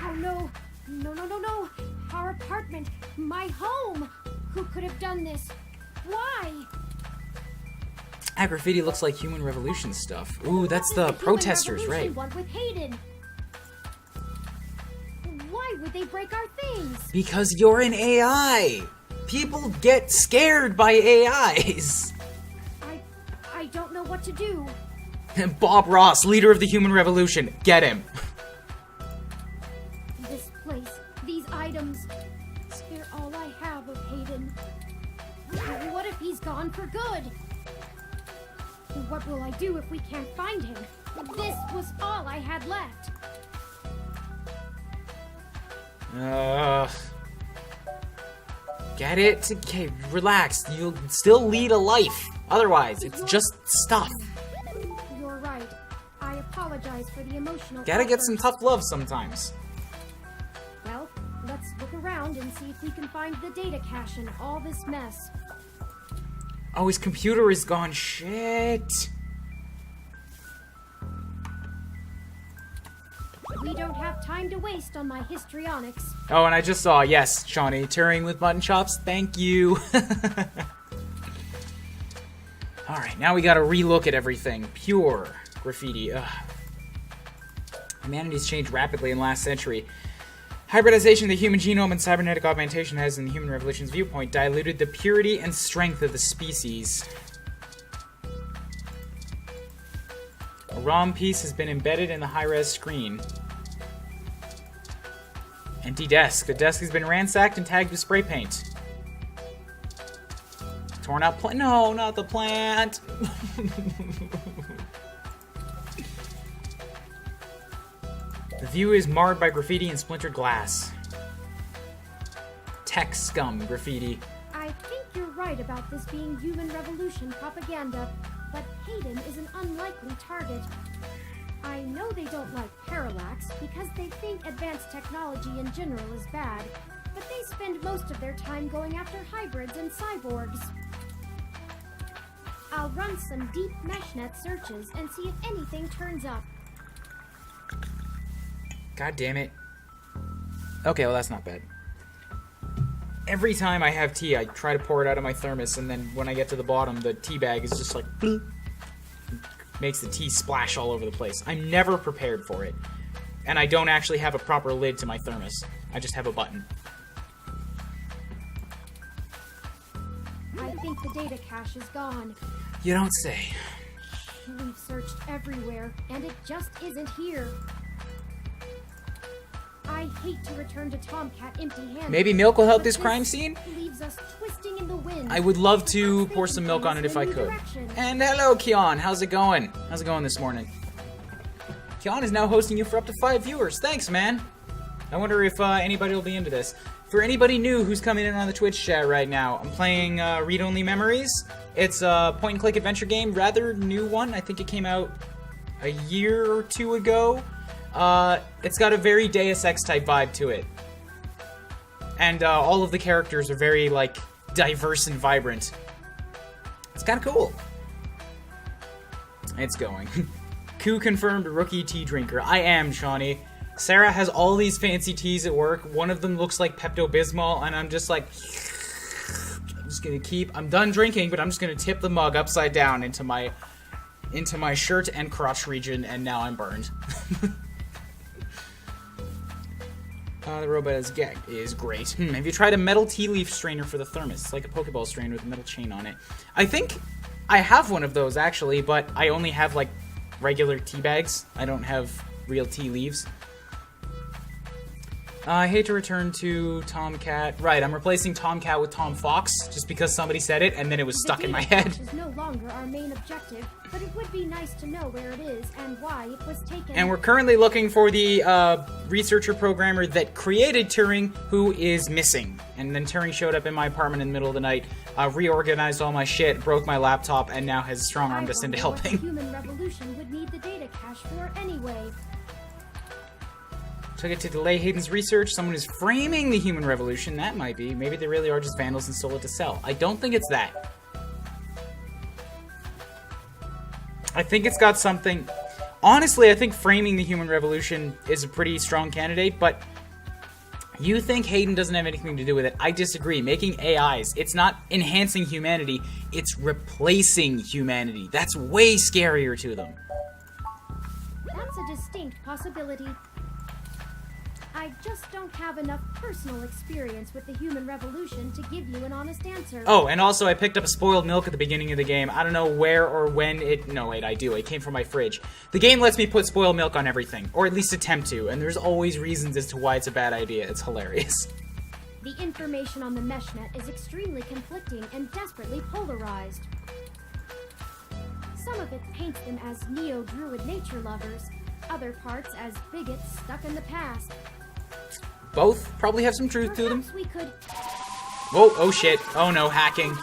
Oh no. No. Our apartment. My home. Who could have done this? Why? That graffiti looks like Human Revolution stuff. Ooh, that's the protesters, right? One with Hayden. Why would they break our things? Because you're an AI. People get scared by AIs. I don't know what to do. Bob Ross, leader of the Human Revolution. Get him. This place, these items, they're all I have of Hayden. What if he's gone for good? What will I do if we can't find him? This was all I had left. Get it? Okay, relax. You'll still lead a life. Otherwise, it's just stuff. You're right. I apologize for the emotional Gotta get some outburst. tough love sometimes. Well, let's look around and see if we can find the data cache in all this mess. Oh, his computer is gone. Shit. We don't have time to waste on my histrionics. Oh, and I just saw, yes, Shawnee, Turing with mutton chops. Thank you. Alright, now we gotta relook at everything. Pure graffiti. Ugh. Humanity's changed rapidly in the last century. Hybridization of the human genome and cybernetic augmentation has, in the Human Revolution's viewpoint, diluted the purity and strength of the species. A ROM piece has been embedded in the high-res screen. Empty desk. The desk has been ransacked and tagged with spray paint. Torn out plant. No, not the plant. The view is marred by graffiti and splintered glass. Tech scum graffiti. I think you're right about this being Human Revolution propaganda, but Hayden is an unlikely target. I know they don't like Parallax because they think advanced technology in general is bad, but they spend most of their time going after hybrids and cyborgs. I'll run some deep meshnet searches and see if anything turns up. God damn it. Okay, well that's not bad. Every time I have tea, I try to pour it out of my thermos, and then when I get to the bottom, the tea bag is just like, bloop, makes the tea splash all over the place. I'm never prepared for it. And I don't actually have a proper lid to my thermos. I just have a button. I think the data cache is gone. You don't say. We've searched everywhere, and it just isn't here. I hate to return to Tomcat empty-handed. Maybe milk will help but this crime scene? Leaves us twisting in the wind. I would love to pour some milk on it if I could. And hello, Kion. How's it going? How's it going this morning? Kion is now hosting you for up to 5 viewers. Thanks, man. I wonder if anybody will be into this. For anybody new who's coming in on the Twitch chat right now, I'm playing Read Only Memories. It's a point-and-click adventure game, rather new one. I think it came out a year or two ago. It's got a very Deus Ex type vibe to it. And all of the characters are very, like, diverse and vibrant. It's kind of cool. It's going. Koo confirmed rookie tea drinker. I am, Shawnee. Sarah has all these fancy teas at work. One of them looks like Pepto-Bismol, and I'm just like... I'm just gonna keep... I'm done drinking, but I'm just gonna tip the mug upside down into my shirt and crotch region, and now I'm burned. The robot is great. Have you tried a metal tea leaf strainer for the thermos? It's like a Pokeball strainer with a metal chain on it. I think I have one of those, actually, but I only have, like, regular tea bags. I don't have real tea leaves. I hate to return to Tomcat. Right, I'm replacing Tomcat with Tom Fox, just because somebody said it, and then it was stuck in my head. Is no longer our main objective, but it would be nice to know where it is and why it was taken. And we're currently looking for the researcher programmer that created Turing, who is missing. And then Turing showed up in my apartment in the middle of the night, reorganized all my shit, broke my laptop, and now has strong-armed us into helping. The Human Revolution would need the data cache for anyway. Took it to delay Hayden's research. Someone is framing the Human Revolution. That might be. Maybe they really are just vandals and stole it to sell. I don't think it's that. I think it's got something... Honestly, I think framing the human revolution is a pretty strong candidate, but you think Hayden doesn't have anything to do with it. I disagree. Making AIs, it's not enhancing humanity, it's replacing humanity. That's way scarier to them. That's a distinct possibility. I just don't have enough personal experience with the human revolution to give you an honest answer. Oh, and also I picked up a spoiled milk at the beginning of the game. I don't know where or when it... No, wait, I do. It came from my fridge. The game lets me put spoiled milk on everything, or at least attempt to, and there's always reasons as to why it's a bad idea. It's hilarious. The information on the meshnet is extremely conflicting and desperately polarized. Some of it paints them as neo-druid nature lovers, other parts as bigots stuck in the past. Both probably have some truth to them. Perhaps we could... Oh shit. Oh no, hacking.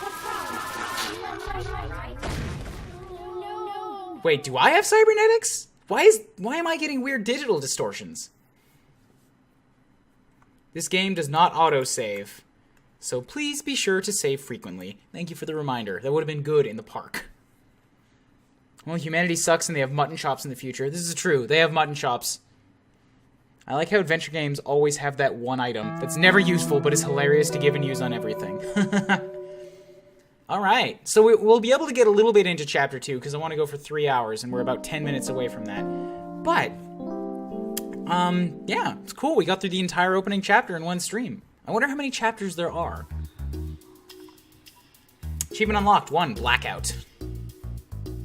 No. Wait, do I have cybernetics? Why am I getting weird digital distortions? This game does not autosave, so please be sure to save frequently. Thank you for the reminder. That would have been good in the park. Well, humanity sucks and they have mutton chops in the future. This is true. They have mutton chops. I like how adventure games always have that one item that's never useful but is hilarious to give and use on everything. Alright, so we'll be able to get a little bit into Chapter 2 because I want to go for 3 hours and we're about 10 minutes away from that. But, yeah, it's cool. We got through the entire opening chapter in one stream. I wonder how many chapters there are. Achievement unlocked. 1, Blackout.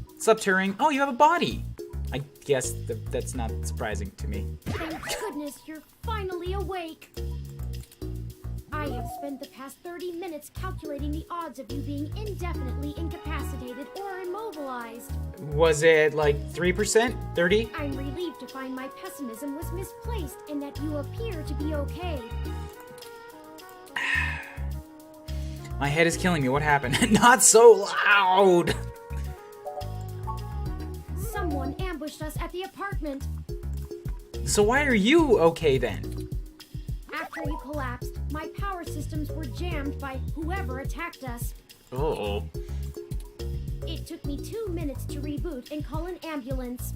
What's up, Turing? Oh, you have a body! I guess that's not surprising to me. Thank goodness you're finally awake. I have spent the past 30 minutes calculating the odds of you being indefinitely incapacitated or immobilized. Was it like 3%? 30? I'm relieved to find my pessimism was misplaced and that you appear to be okay. My head is killing me. What happened? Not so loud! Someone ambushed us at the apartment. So why are you okay then? After you collapsed, my power systems were jammed by whoever attacked us. Uh-oh. It took me 2 minutes to reboot and call an ambulance.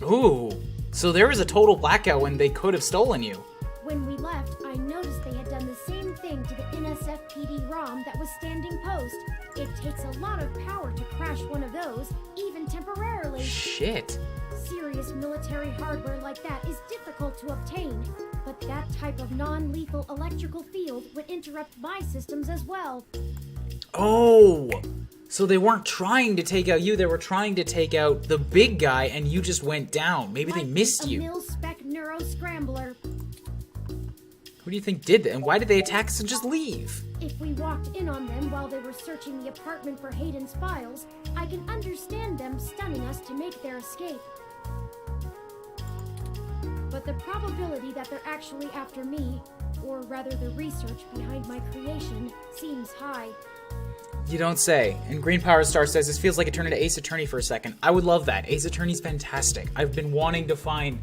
Ooh. So there was a total blackout when they could have stolen you. When we left, I noticed they had done the same thing to the NSFPD ROM that was standing post. It takes a lot of power to crash one of those, even temporarily. Shit. Serious military hardware like that is difficult to obtain, but that type of non-lethal electrical field would interrupt my systems as well. Oh. So they weren't trying to take out you, they were trying to take out the big guy and you just went down. Maybe they missed you. A mil-spec neuro scrambler. Who do you think did that? And why did they attack us and just leave? If we walked in on them while they were searching the apartment for Hayden's files, I can understand them stunning us to make their escape. But the probability that they're actually after me, or rather the research behind my creation, seems high. You don't say. And Green Power Star says, this feels like it turned into Ace Attorney for a second. I would love that. Ace Attorney's fantastic. I've been wanting to find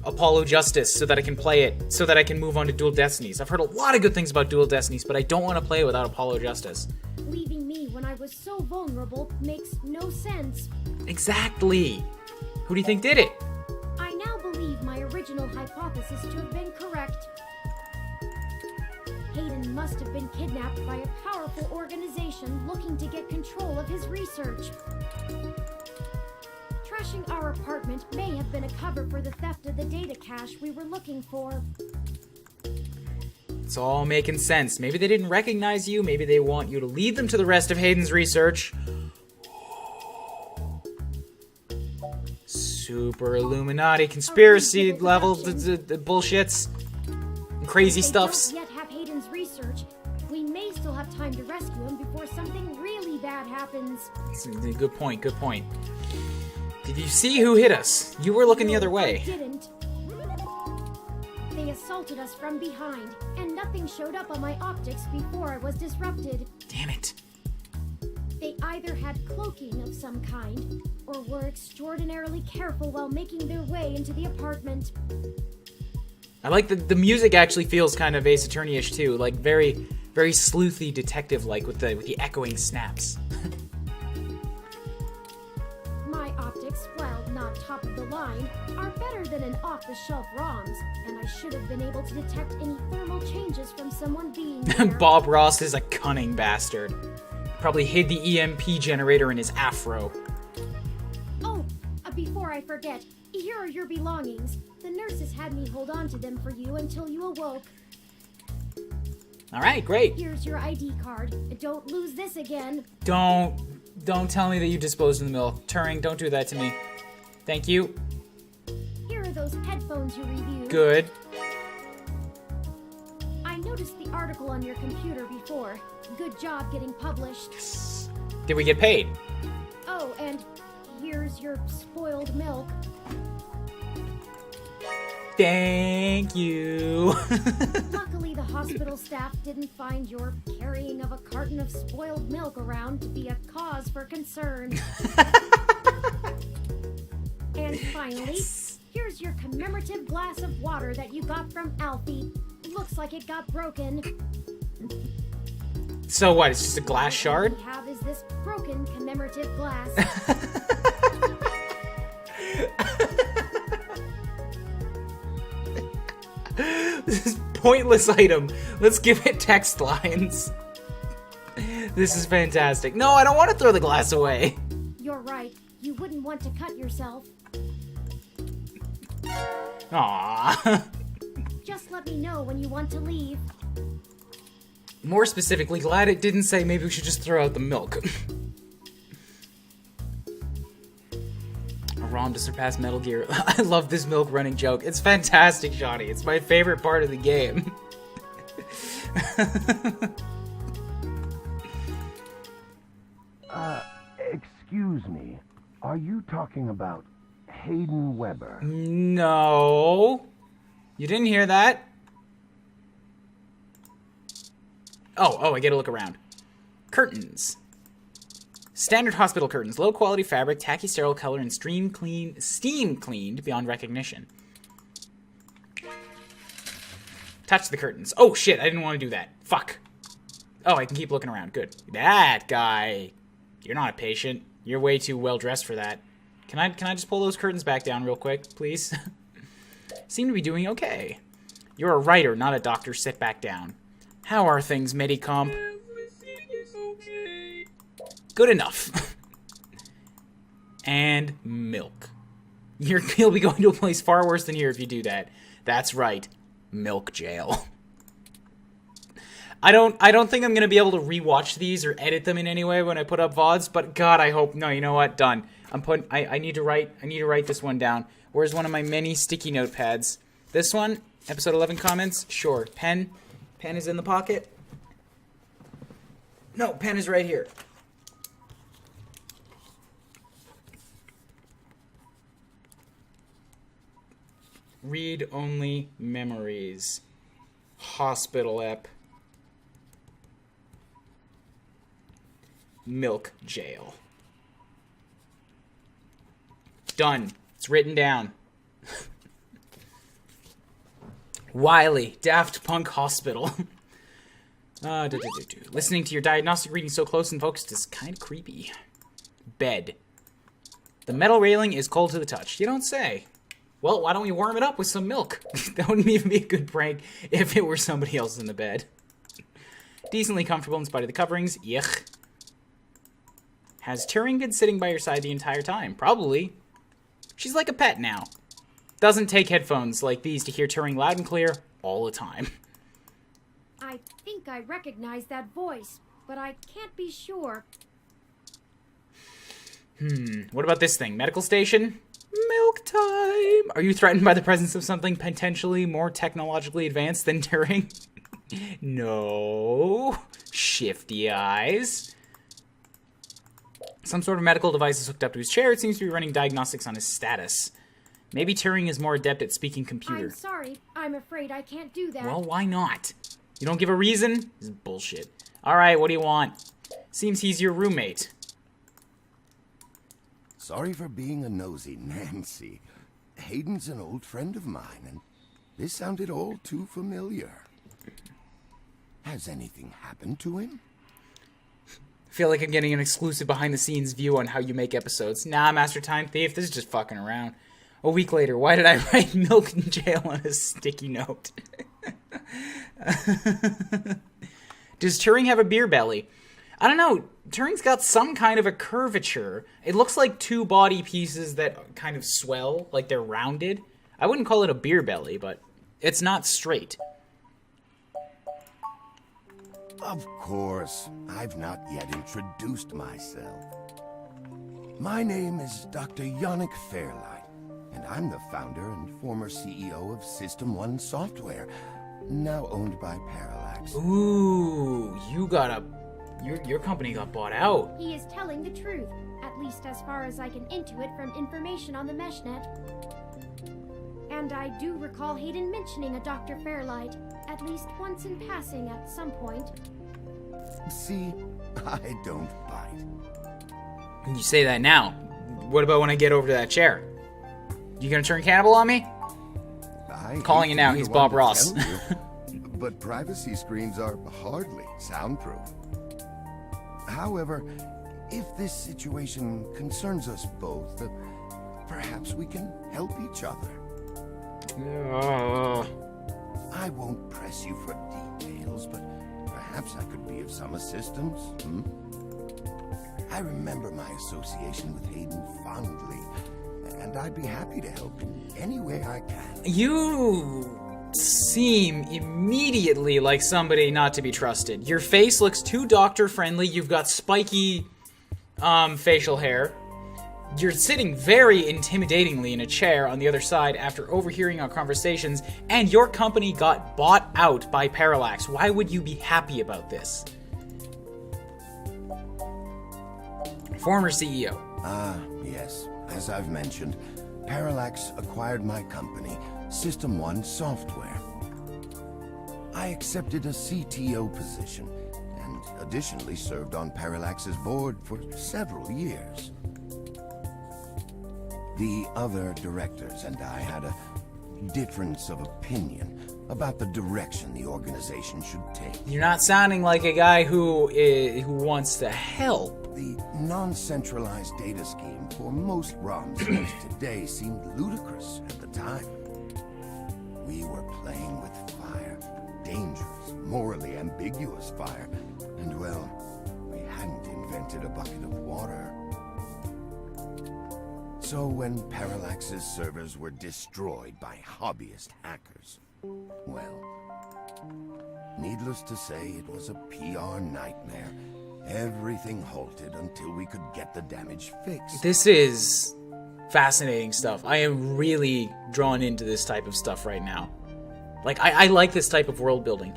Apollo Justice so that I can play it, so that I can move on to Dual Destinies. I've heard a lot of good things about Dual Destinies, but I don't want to play it without Apollo Justice. Leaving me when I was so vulnerable makes no sense. Exactly. Who do you think did it? I now believe my original hypothesis to have been correct. Hayden must have been kidnapped by a powerful organization looking to get control of his research. Trashing our apartment may have been a cover for the theft of the data cache we were looking for. It's all making sense. Maybe they didn't recognize you. Maybe they want you to lead them to the rest of Hayden's research. Super Illuminati conspiracy level bullshits. And crazy stuffs. If they don't yet have Hayden's research, we may still have time to rescue him before something really bad happens. Good point, good point. Did you see who hit us? You were looking the other way. I didn't. They assaulted us from behind, and nothing showed up on my optics before I was disrupted. Damn it. They either had cloaking of some kind, or were extraordinarily careful while making their way into the apartment. I like the music actually feels kind of Ace Attorney-ish too, like very, very sleuthy detective-like with the echoing snaps. My optics, well, off-the-shelf ROMs, and I should have been able to detect any thermal changes from someone being there. Bob Ross is a cunning bastard. Probably hid the EMP generator in his afro. Oh, before I forget, here are your belongings. The nurses had me hold on to them for you until you awoke. Alright, great. Here's your ID card. Don't lose this again. Don't tell me that you disposed of the milk. Turing, don't do that to me. Thank you. Here are those headphones you reviewed. Good. I noticed the article on your computer before. Good job getting published. Did we get paid? Oh, and here's your spoiled milk. Thank you. Luckily, the hospital staff didn't find your carrying of a carton of spoiled milk around to be a cause for concern. And finally, here's your commemorative glass of water that you got from Alfie. Looks like it got broken. So what, it's just a glass shard? All we have is this broken commemorative glass. This is pointless item. Let's give it text lines. This is fantastic. No, I don't want to throw the glass away. You're right. You wouldn't want to cut yourself. Aww. Just let me know when you want to leave. More specifically, glad it didn't say maybe we should just throw out the milk. A ROM to surpass Metal Gear. I love this milk running joke. It's fantastic, Johnny. It's my favorite part of the game. Excuse me. Are you talking about Hayden Weber? No. You didn't hear that? Oh, I get to look around. Curtains. Standard hospital curtains. Low quality fabric, tacky sterile color, and steam cleaned beyond recognition. Touch the curtains. Oh shit, I didn't want to do that. Fuck. Oh, I can keep looking around. Good. That guy. You're not a patient. You're way too well dressed for that. Can I just pull those curtains back down real quick, please? Seem to be doing okay. You're a writer, not a doctor. Sit back down. How are things, Medicomp? Good enough. And milk. You'll be going to a place far worse than here if you do that. That's right. Milk jail. I don't think I'm gonna be able to rewatch these or edit them in any way when I put up VODs, but God, I hope. No, you know what? Done. I need to write this one down. Where's one of my many sticky notepads? This one, episode 11 comments. Sure. Pen is in the pocket. No, pen is right here. Read only memories. Hospital ep. Milk jail. Done. It's written down. Wiley, Daft Punk Hospital. Listening to your diagnostic reading so close and focused is kind of creepy. Bed. The metal railing is cold to the touch. You don't say. Well, why don't we warm it up with some milk? That wouldn't even be a good prank if it were somebody else in the bed. Decently comfortable in spite of the coverings. Yuck. Has Turing been sitting by your side the entire time? Probably. She's like a pet now. Doesn't take headphones like these to hear Turing loud and clear all the time. I think I recognize that voice, but I can't be sure. What about this thing? Medical station? Milk time! Are you threatened by the presence of something potentially more technologically advanced than Turing? No. Shifty eyes. Some sort of medical device is hooked up to his chair. It seems to be running diagnostics on his status. Maybe Turing is more adept at speaking computer. I'm sorry. I'm afraid I can't do that. Well, why not? You don't give a reason? This is bullshit. Alright, what do you want? Seems he's your roommate. Sorry for being a nosy, Nancy. Hayden's an old friend of mine, and this sounded all too familiar. Has anything happened to him? I feel like I'm getting an exclusive behind-the-scenes view on how you make episodes. Nah, Master Time Thief, this is just fucking around. A week later, why did I write milk in jail on a sticky note? Does Turing have a beer belly? I don't know. Turing's got some kind of a curvature. It looks like two body pieces that kind of swell, like they're rounded. I wouldn't call it a beer belly, but it's not straight. Of course, I've not yet introduced myself. My name is Dr. Yannick Fairlight, and I'm the founder and former CEO of System 1 Software, now owned by Parallax. Ooh, your company got bought out. He is telling the truth, at least as far as I can intuit from information on the meshnet. And I do recall Hayden mentioning a Dr. Fairlight, at least once in passing at some point. See, I don't bite. You say that now. What about when I get over to that chair? You gonna turn cannibal on me? I'm calling you now. He's Bob Ross. But privacy screens are hardly soundproof. However, if this situation concerns us both, perhaps we can help each other. I won't press you for details, but perhaps I could be of some assistance. I remember my association with Hayden fondly, and I'd be happy to help in any way I can. You seem immediately like somebody not to be trusted. Your face looks too doctor-friendly. You've got spiky facial hair. You're sitting very intimidatingly in a chair on the other side after overhearing our conversations, and your company got bought out by Parallax. Why would you be happy about this? Former CEO. Yes. As I've mentioned, Parallax acquired my company, System 1 Software. I accepted a CTO position, and additionally served on Parallax's board for several years. The other directors and I had a difference of opinion about the direction the organization should take. You're not sounding like a guy who wants to help. The non-centralized data scheme for most ROMs today seemed ludicrous at the time. We were playing with fire, dangerous, morally ambiguous fire, and well, we hadn't invented a bucket of water. So when Parallax's servers were destroyed by hobbyist hackers, well, needless to say, it was a PR nightmare. Everything halted until we could get the damage fixed. This is fascinating stuff. I am really drawn into this type of stuff right now. Like, I like this type of world building.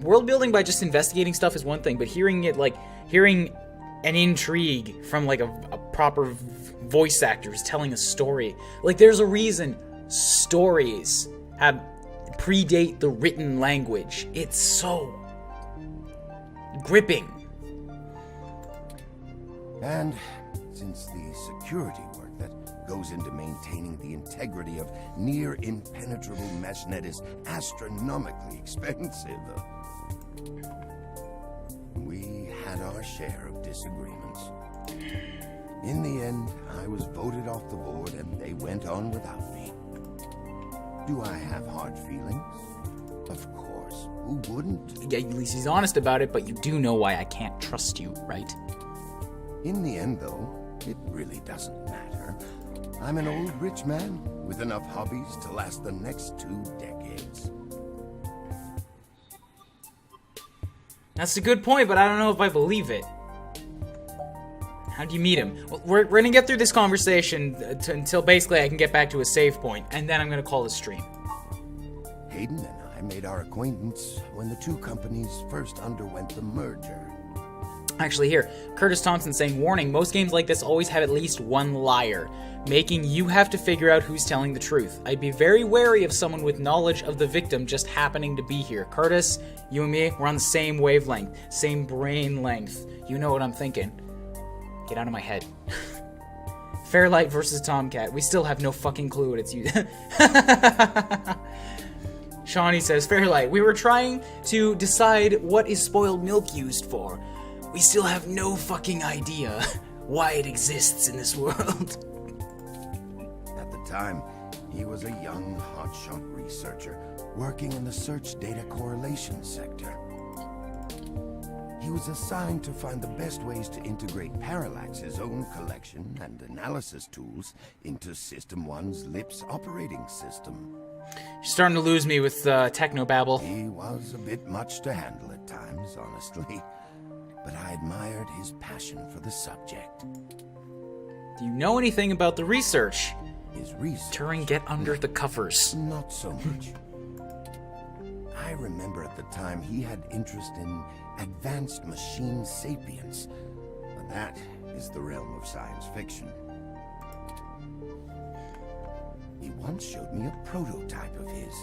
World building by just investigating stuff is one thing, but hearing an intrigue from, like, a proper voice actor who's telling a story. Like, there's a reason stories predate the written language. It's so gripping. And since the security work that goes into maintaining the integrity of near-impenetrable meshnet is astronomically expensive, we had our share of disagreements. In the end, I was voted off the board and they went on without me. Do I have hard feelings? Of course. Who wouldn't? Yeah, at least he's honest about it, but you do know why I can't trust you, right? In the end, though, it really doesn't matter. I'm an old rich man with enough hobbies to last the next 2 decades. That's a good point, but I don't know if I believe it. How'd you meet him? Well, we're gonna get through this conversation until basically I can get back to a save point, and then I'm gonna call the stream. Hayden and I made our acquaintance when the two companies first underwent the merger. Actually, here, Curtis Thompson saying, warning, most games like this always have at least one liar, making you have to figure out who's telling the truth. I'd be very wary of someone with knowledge of the victim just happening to be here. Curtis, you and me, we're on the same wavelength, same brain length. You know what I'm thinking. Get out of my head. Fairlight versus Tomcat. We still have no fucking clue what it's you. Shawnee says, Fairlight, we were trying to decide what is spoiled milk used for. We still have no fucking idea why it exists in this world. At the time, he was a young, hotshot researcher working in the search data correlation sector. He was assigned to find the best ways to integrate Parallax's own collection and analysis tools into System 1's LIPS operating system. You're starting to lose me with technobabble. He was a bit much to handle at times, honestly, but I admired his passion for the subject. Do you know anything about the research? His research? Turing, get under the covers. Not so much. I remember at the time he had interest in advanced machine sapience, but that is the realm of science fiction. He once showed me a prototype of his.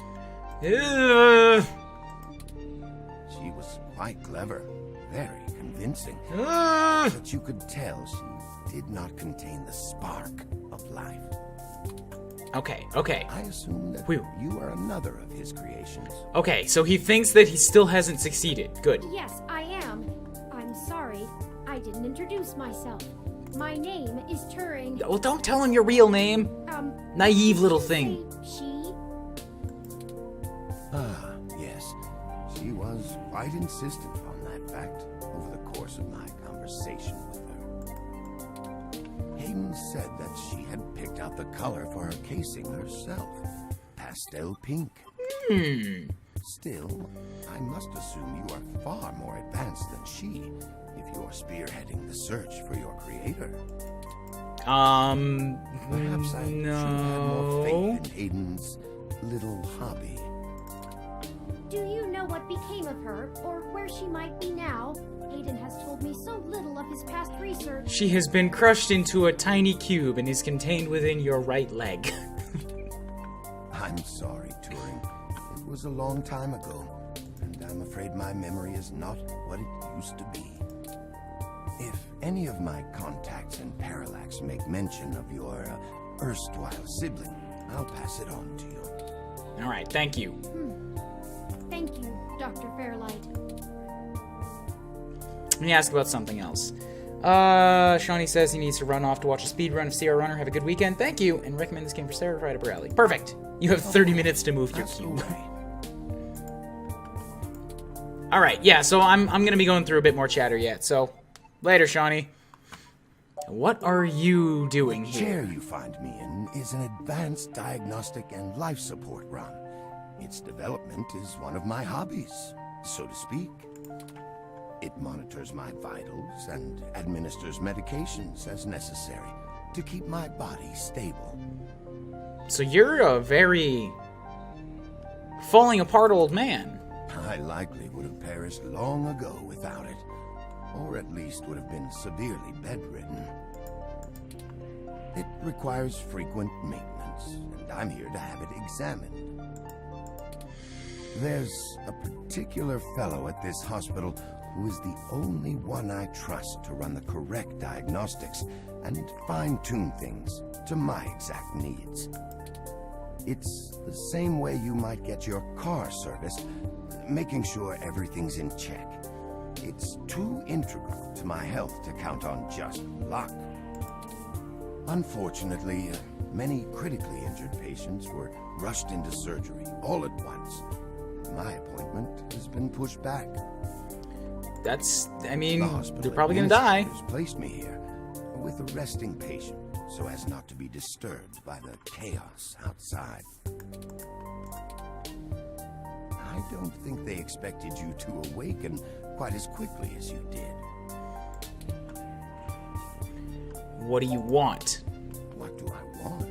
She was quite clever, very convincing, but you could tell she did not contain the spark of life. Okay. I assume that you are another of his creations. Okay, so he thinks that he still hasn't succeeded. Good. Yes, I am. I'm sorry. I didn't introduce myself. My name is Turing. Oh, don't tell him your real name. Naive little thing. She? Ah, yes. She was quite insistent on that fact over the course of my conversation with her. Hayden said that she had picked out the color for her casing herself. Pastel pink. Still, I must assume you are far more advanced than she if you're spearheading the search for your creator. Perhaps I should have had more faith in Hayden's little hobby. Do you know what became of her, or where she might be now? Hayden has told me so little of his past research. She has been crushed into a tiny cube and is contained within your right leg. I'm sorry, Turing. It was a long time ago, and I'm afraid my memory is not what it used to be. If any of my contacts in Parallax make mention of your erstwhile sibling, I'll pass it on to you. All right, thank you. Thank you, Dr. Fairlight. Let me ask about something else. Shawnee says he needs to run off to watch a speed run of CR Runner. Have a good weekend. Thank you, and recommend this game for Sarah right up her alley. Perfect. You have 30 minutes to move your cube. All right, yeah. So I'm gonna be going through a bit more chatter yet. So later, Shawnee. What are you doing The here? chair you find me in is an advanced diagnostic and life support run. Its development is one of my hobbies, so to speak. It monitors my vitals and administers medications as necessary to keep my body stable. So you're a very falling apart old man. I likely would have perished long ago without it, or at least would have been severely bedridden. It requires frequent maintenance, and I'm here to have it examined. There's a particular fellow at this hospital who is the only one I trust to run the correct diagnostics and fine-tune things to my exact needs. It's the same way you might get your car serviced, making sure everything's in check. It's too integral to my health to count on just luck. Unfortunately, many critically injured patients were rushed into surgery all at once. My appointment has been pushed back. I mean, The they're probably gonna die. administrators placed me here with a resting patient so as not to be disturbed by the chaos outside. I don't think they expected you to awaken quite as quickly as you did. What do you want? What do I want?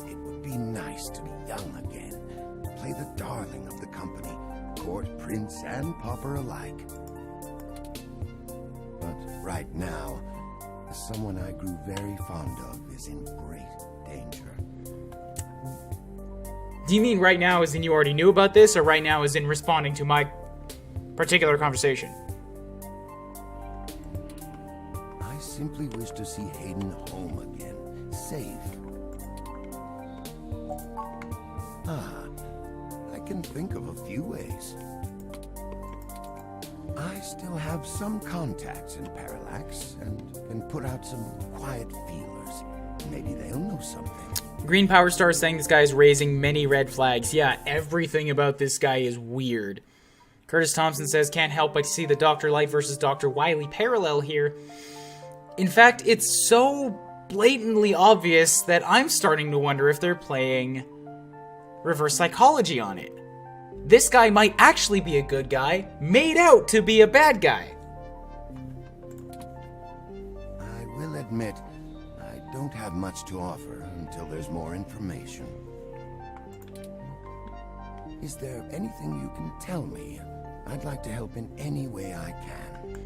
It would be nice to be young again. Play the darling of the company, court prince and pauper alike. But right now, someone I grew very fond of is in great danger. Do you mean right now as in you already knew about this, or right now as in responding to my particular conversation? I simply wish to see Hayden home again, safe. I can think of a few ways. I still have some contacts in Parallax and can put out some quiet feelers. Maybe they'll know something. Green Power Star is saying this guy is raising many red flags. Yeah, everything about this guy is weird. Curtis Thompson says, can't help but see the Dr. Light versus Dr. Wily parallel here. In fact, it's so blatantly obvious that I'm starting to wonder if they're playing reverse psychology on it. This guy might actually be a good guy, made out to be a bad guy. I will admit, I don't have much to offer until there's more information. Is there anything you can tell me? I'd like to help in any way I can.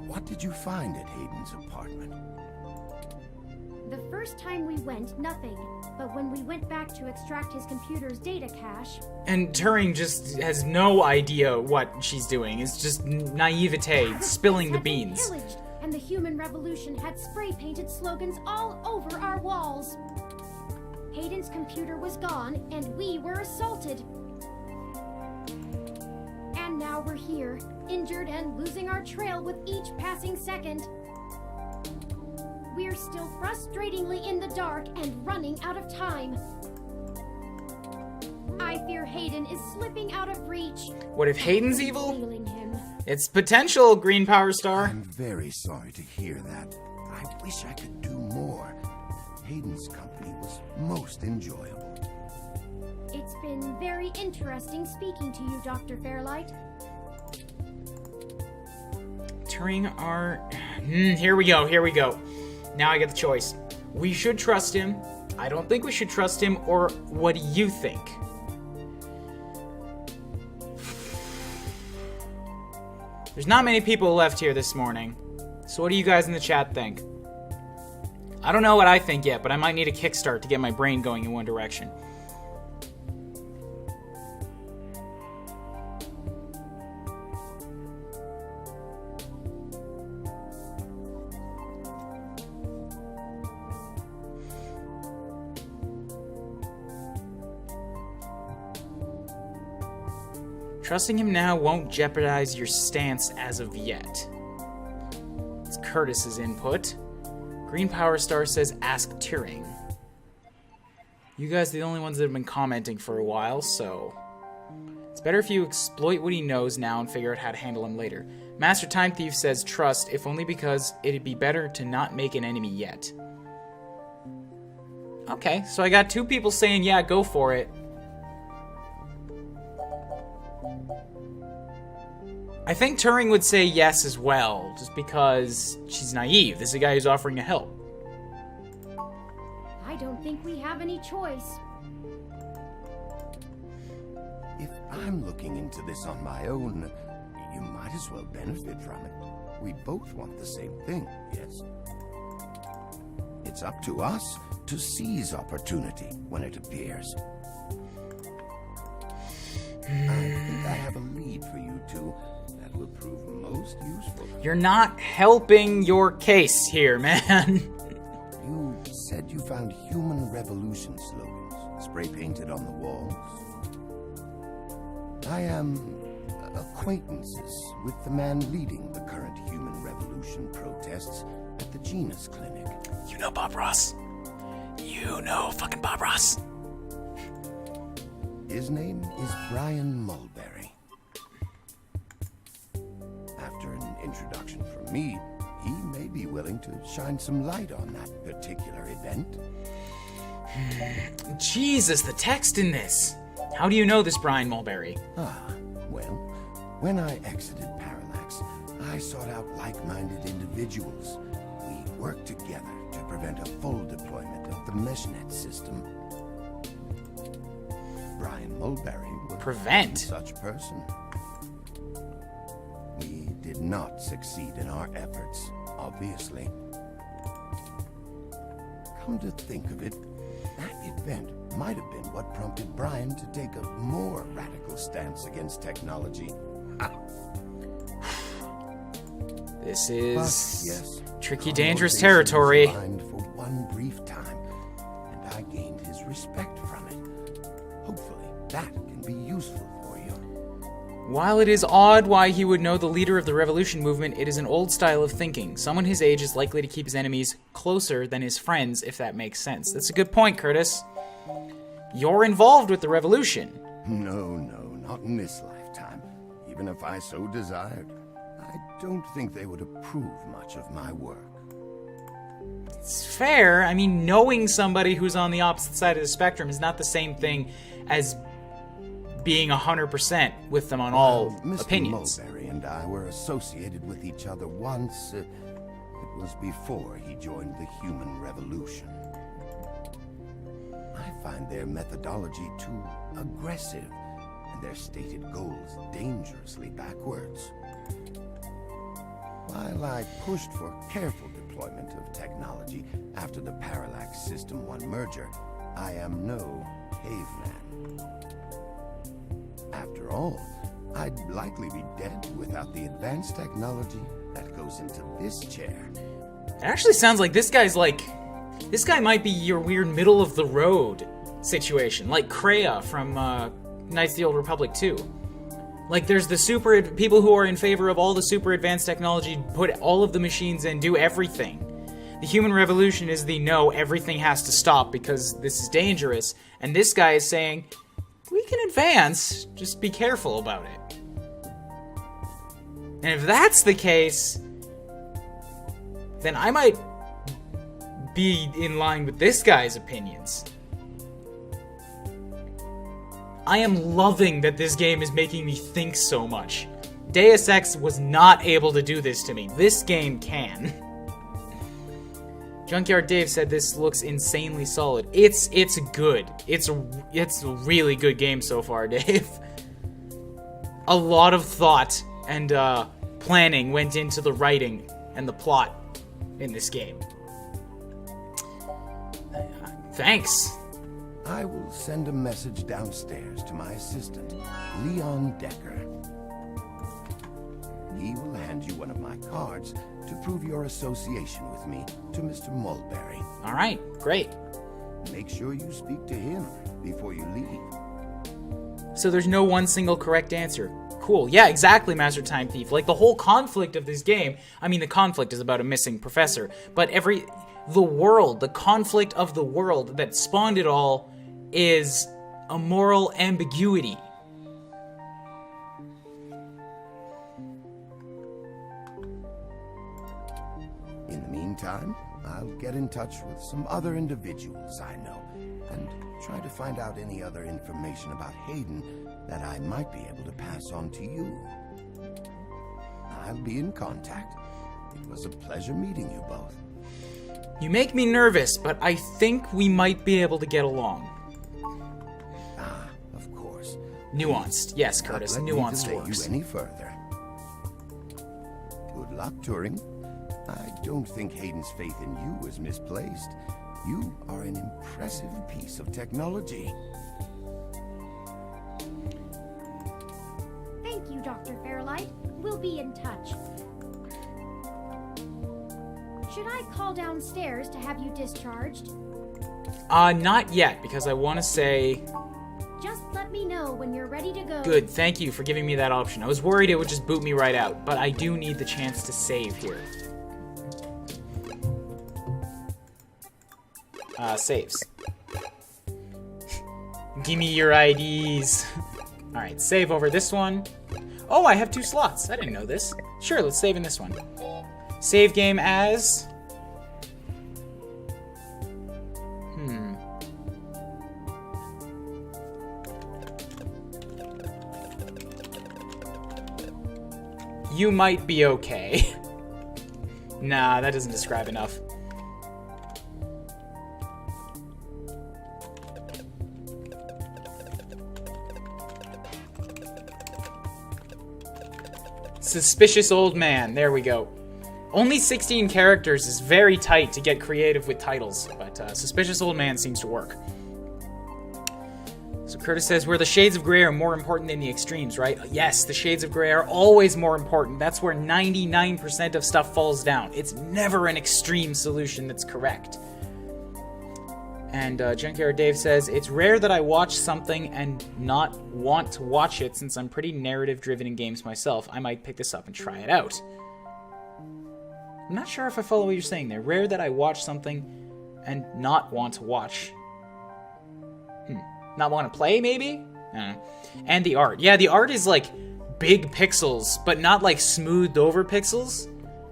What did you find at Hayden's apartment? The first time we went, nothing. But when we went back to extract his computer's data cache... And Turing just has no idea what she's doing. It's just naivete, spilling the beans. Pillaged, and the human revolution had spray-painted slogans all over our walls. Hayden's computer was gone, and we were assaulted. And now we're here, injured and losing our trail with each passing second. We're still frustratingly in the dark and running out of time. I fear Hayden is slipping out of reach. What if Hayden's evil? Failing him. It's potential, Green Power Star. I'm very sorry to hear that. I wish I could do more. Hayden's company was most enjoyable. It's been very interesting speaking to you, Dr. Fairlight. Turing are... here we go. Now I get the choice. We should trust him. I don't think we should trust him, or what do you think? There's not many people left here this morning. So what do you guys in the chat think? I don't know what I think yet, but I might need a kickstart to get my brain going in one direction. Trusting him now won't jeopardize your stance as of yet. It's Curtis's input. Green Power Star says, ask Turing. You guys are the only ones that have been commenting for a while, so... It's better if you exploit what he knows now and figure out how to handle him later. Master Time Thief says, trust, if only because it'd be better to not make an enemy yet. Okay, so I got two people saying, yeah, go for it. I think Turing would say yes as well, just because she's naive. This is a guy who's offering to help. I don't think we have any choice. If I'm looking into this on my own, you might as well benefit from it. We both want the same thing, yes? It's up to us to seize opportunity when it appears. I think I have a lead for you two that will prove most useful. You're not helping your case here, man. You said you found human revolution slogans spray-painted on the walls. I am acquaintances with the man leading the current human revolution protests at the Genus Clinic. You know Bob Ross. You know fucking Bob Ross. His name is Brian Mulberry. After an introduction from me, he may be willing to shine some light on that particular event. Jesus, the text in this. How do you know this Brian Mulberry? Well, when I exited Parallax, I sought out like-minded individuals. We worked together to prevent a full deployment of the MeshNet system. Brian Mulberry was such person. We did not succeed in our efforts, obviously. Come to think of it, that event might have been what prompted Brian to take a more radical stance against technology. This is yes, tricky, dangerous territory. For one brief time, and I gained his respect from it. Hopefully, that can be useful for you. While it is odd why he would know the leader of the revolution movement, it is an old style of thinking. Someone his age is likely to keep his enemies closer than his friends, if that makes sense. That's a good point, Curtis. You're involved with the revolution. No, not in this lifetime. Even if I so desired, I don't think they would approve much of my work. It's fair. I mean, knowing somebody who's on the opposite side of the spectrum is not the same thing as being 100% with them on all Mr. opinions. Mulberry and I were associated with each other once. It was before he joined the human revolution. I find their methodology too aggressive, and their stated goals dangerously backwards. While I pushed for careful deployment of technology after the Parallax System 1 merger, I am no caveman. After all, I'd likely be dead without the advanced technology that goes into this chair. It actually sounds like this guy's this guy might be your weird middle of the road situation, like Kreia from Knights of the Old Republic 2. Like, there's the people who are in favor of all the super advanced technology, put all of the machines in, do everything. The human revolution is the no, everything has to stop because this is dangerous. And this guy is saying, we can advance, just be careful about it. And if that's the case, then I might be in line with this guy's opinions. I am loving that this game is making me think so much. Deus Ex was not able to do this to me. This game can. Junkyard Dave said this looks insanely solid. It's good. It's a really good game so far, Dave. A lot of thought and planning went into the writing and the plot in this game. Thanks. I will send a message downstairs to my assistant, Leon Decker. He will hand you one of my cards to prove your association with me to Mr. Mulberry. All right, great. Make sure you speak to him before you leave. So there's no one single correct answer. Cool. Yeah, exactly, Master Time Thief. Like, the whole conflict of this game, I mean, the conflict is about a missing professor, but the conflict of the world that spawned it all is a moral ambiguity. In the meantime, I'll get in touch with some other individuals I know and try to find out any other information about Hayden that I might be able to pass on to you. I'll be in contact. It was a pleasure meeting you both. You make me nervous, but I think we might be able to get along. Ah, of course. Nuanced. Yes, Curtis, nuanced delay works. you any further. Good luck, Turing. I don't think Hayden's faith in you is misplaced. You are an impressive piece of technology. Thank you, Dr. Fairlight. We'll be in touch. Should I call downstairs to have you discharged? Not yet, because I want to say... Just let me know when you're ready to go. Good, thank you for giving me that option. I was worried it would just boot me right out, but I do need the chance to save here. Saves. Give me your IDs. Alright, save over this one. Oh, I have 2 slots. I didn't know this. Sure, let's save in this one. Save game as... You might be okay. Nah, that doesn't describe enough. Suspicious old man. There we go. Only 16 characters is very tight to get creative with titles, but Suspicious Old Man seems to work. So Curtis says, where the shades of gray are more important than the extremes, right? Yes, the shades of gray are always more important. That's where 99% of stuff falls down. It's never an extreme solution that's correct. And Junkyard Dave says, it's rare that I watch something and not want to watch it since I'm pretty narrative-driven in games myself. I might pick this up and try it out. I'm not sure if I follow what you're saying there. Rare that I watch something and not want to watch. Not want to play, maybe? I don't know. And the art. Yeah, the art is like big pixels, but not like smoothed over pixels.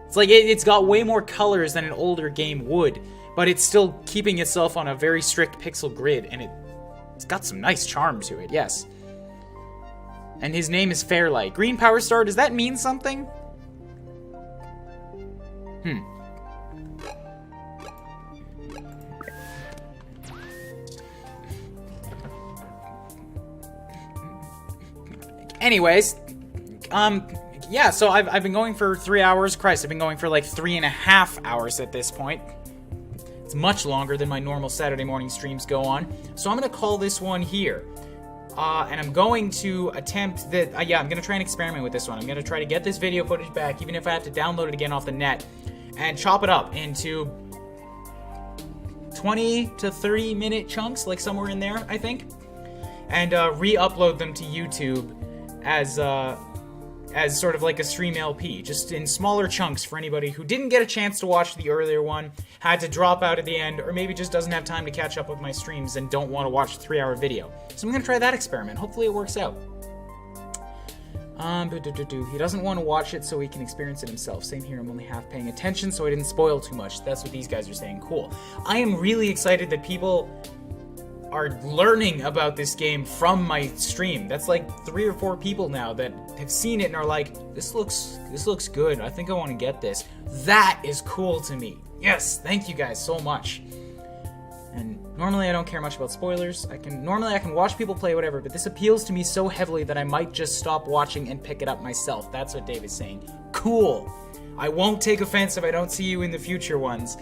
It's like it's got way more colors than an older game would, but it's still keeping itself on a very strict pixel grid, and it's got some nice charm to it, yes. And his name is Fairlight. Green Power Star, does that mean something? Anyways, yeah, so I've been going for 3 hours. Christ, I've been going for like 3.5 hours at this point. It's much longer than my normal Saturday morning streams go on. So I'm going to call this one here. And I'm going to attempt that, yeah, I'm going to try and experiment with this one. I'm going to try to get this video footage back, even if I have to download it again off the net, and chop it up into 20 to 30 minute chunks, like somewhere in there, I think, and re-upload them to YouTube as sort of like a stream LP, just in smaller chunks for anybody who didn't get a chance to watch the earlier one, had to drop out at the end, or maybe just doesn't have time to catch up with my streams and don't want to watch a 3-hour video. So I'm going to try that experiment. Hopefully it works out. He doesn't want to watch it so he can experience it himself. Same here, I'm only half paying attention so I didn't spoil too much. That's what these guys are saying. Cool. I am really excited that people are learning about this game from my stream. That's like 3 or 4 people now that have seen it and are like, this looks good. I think I want to get this. That is cool to me. Yes, thank you guys so much. And normally I don't care much about spoilers. Normally I can watch people play whatever, but this appeals to me so heavily that I might just stop watching and pick it up myself. That's what Dave is saying. Cool. I won't take offense if I don't see you in the future ones.